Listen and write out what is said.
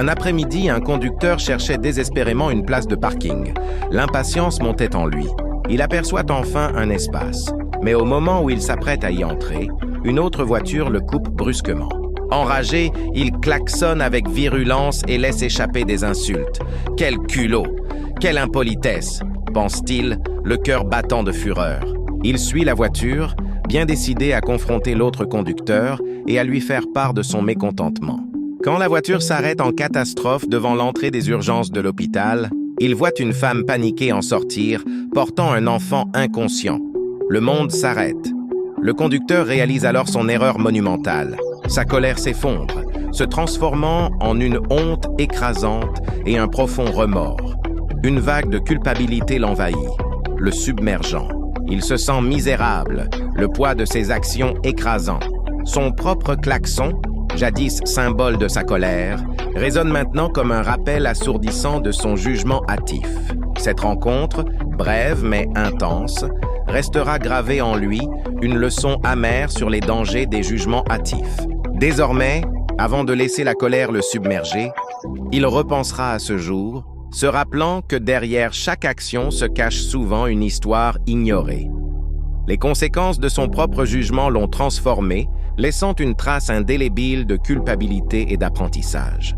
Un après-midi, un conducteur cherchait désespérément une place de parking. L'impatience montait en lui. Il aperçoit enfin un espace. Mais au moment où il s'apprête à y entrer, une autre voiture le coupe brusquement. Enragé, il klaxonne avec virulence et laisse échapper des insultes. Quel culot! Quelle impolitesse! Pense-t-il, le cœur battant de fureur. Il suit la voiture, bien décidé à confronter l'autre conducteur et à lui faire part de son mécontentement. Quand la voiture s'arrête en catastrophe devant l'entrée des urgences de l'hôpital, il voit une femme paniquée en sortir, portant un enfant inconscient. Le monde s'arrête. Le conducteur réalise alors son erreur monumentale. Sa colère s'effondre, se transformant en une honte écrasante et un profond remords. Une vague de culpabilité l'envahit, le submergeant. Il se sent misérable, le poids de ses actions écrasant. Son propre klaxon, jadis symbole de sa colère, résonne maintenant comme un rappel assourdissant de son jugement hâtif. Cette rencontre, brève mais intense, restera gravée en lui une leçon amère sur les dangers des jugements hâtifs. Désormais, avant de laisser la colère le submerger, il repensera à ce jour, se rappelant que derrière chaque action se cache souvent une histoire ignorée. Les conséquences de son propre jugement l'ont transformé, laissant une trace indélébile de culpabilité et d'apprentissage.